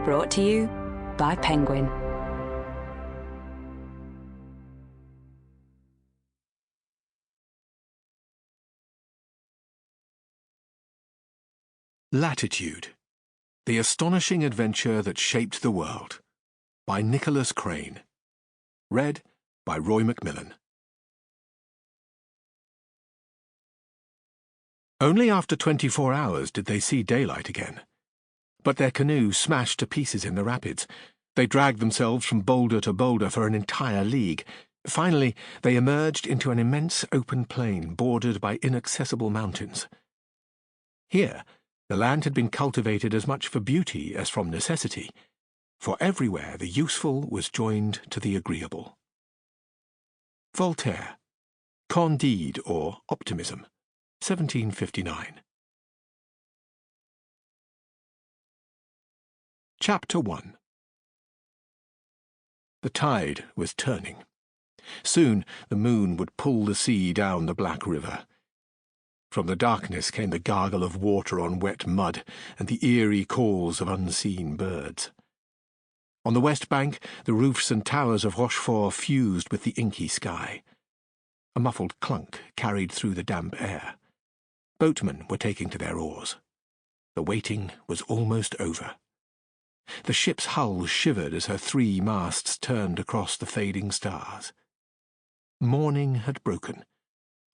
Brought to you by Penguin. Latitude, The Astonishing Adventure That Shaped the World, by Nicholas Crane. Read by Roy Mcmillan. Only after 24 hours did they see daylight again. But their canoe smashed to pieces in the rapids. They dragged themselves from boulder to boulder for an entire league. Finally, they emerged into an immense open plain bordered by inaccessible mountains. Here, the land had been cultivated as much for beauty as from necessity, for everywhere the useful was joined to the agreeable. Voltaire, Candide or Optimism, 1759. Chapter 1. The tide was turning. Soon the moon would pull the sea down the Black River. From the darkness came the gargle of water on wet mud and the eerie calls of unseen birds. On the west bank, the roofs and towers of Rochefort fused with the inky sky. A muffled clunk carried through the damp air. Boatmen were taking to their oars. The waiting was almost over. The ship's hull shivered as her 3 masts turned across the fading stars. Morning had broken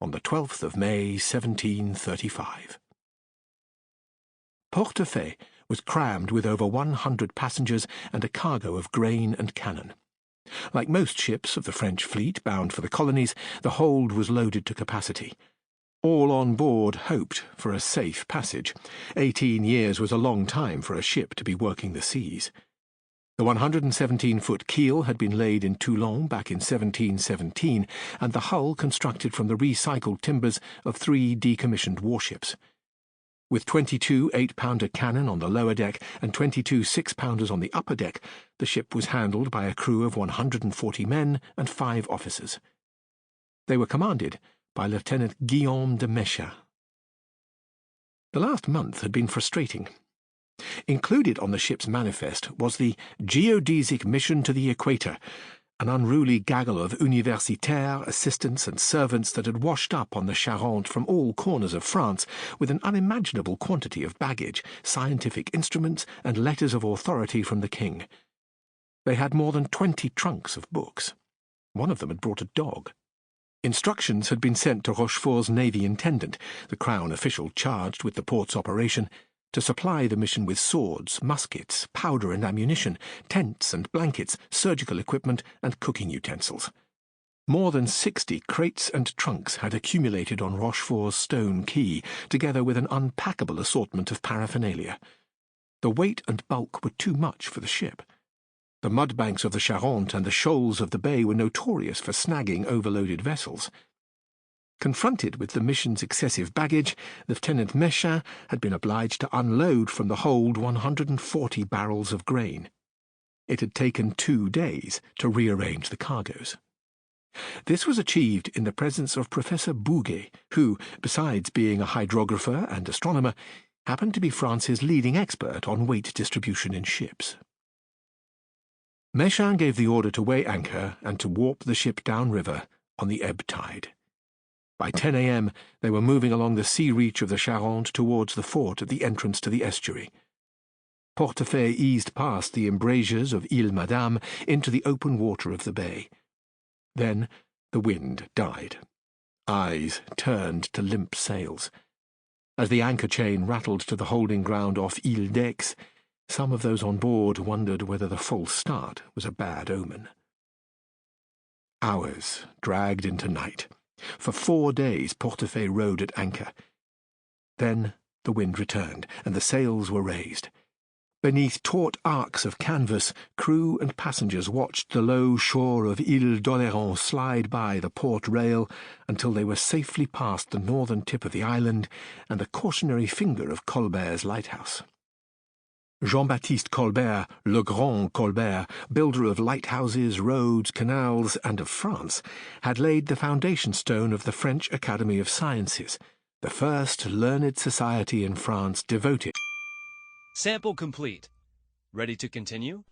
on the 12th of May, 1735. Portefaix was crammed with over 100 passengers and a cargo of grain and cannon. Like most ships of the French fleet bound for the colonies, the hold was loaded to capacity. All on board hoped for a safe passage. 18 years was a long time for a ship to be working the seas. The 117-foot keel had been laid in Toulon back in 1717, and the hull constructed from the recycled timbers of 3 decommissioned warships. With 22 8-pounder cannon on the lower deck and 22 6-pounders on the upper deck, the ship was handled by a crew of 140 men and 5 officers. They were commanded by Lieutenant Guillaume de Mecha. The last month had been frustrating. Included on the ship's manifest was the geodesic mission to the equator, an unruly gaggle of universitaires, assistants and servants that had washed up on the Charente from all corners of France with an unimaginable quantity of baggage, scientific instruments, and letters of authority from the king. They had more than 20 trunks of books. One of them had brought a dog. Instructions had been sent to Rochefort's navy intendant, the crown official charged with the port's operation, to supply the mission with swords, muskets, powder and ammunition, tents and blankets, surgical equipment and cooking utensils. More than 60 crates and trunks had accumulated on Rochefort's stone quay, together with an unpackable assortment of paraphernalia. The weight and bulk were too much for the ship. The mudbanks of the Charente and the shoals of the bay were notorious for snagging overloaded vessels. Confronted with the mission's excessive baggage, Lieutenant Mecha had been obliged to unload from the hold 140 barrels of grain. It had taken 2 days to rearrange the cargoes. This was achieved in the presence of Professor Bouguer, who, besides being a hydrographer and astronomer, happened to be France's leading expert on weight distribution in ships. Mecha gave the order to weigh anchor and to warp the ship downriver on the ebb tide. By 10 a.m. they were moving along the sea reach of the Charente towards the fort at the entrance to the estuary. Portefaix eased past the embrasures of Ile Madame into the open water of the bay. Then the wind died. Eyes turned to limp sails. As the anchor chain rattled to the holding ground off Ile d'Aix, some of those on board wondered whether the false start was a bad omen. Hours dragged into night. For 4 days Portefaix rode at anchor. Then the wind returned, and the sails were raised. Beneath taut arcs of canvas, crew and passengers watched the low shore of Ile d'Oléron slide by the port rail until they were safely past the northern tip of the island and the cautionary finger of Colbert's lighthouse. Jean-Baptiste Colbert, Le Grand Colbert, builder of lighthouses, roads, canals, and of France, had laid the foundation stone of the French Academy of Sciences, the first learned society in France devoted. Sample complete. Ready to continue?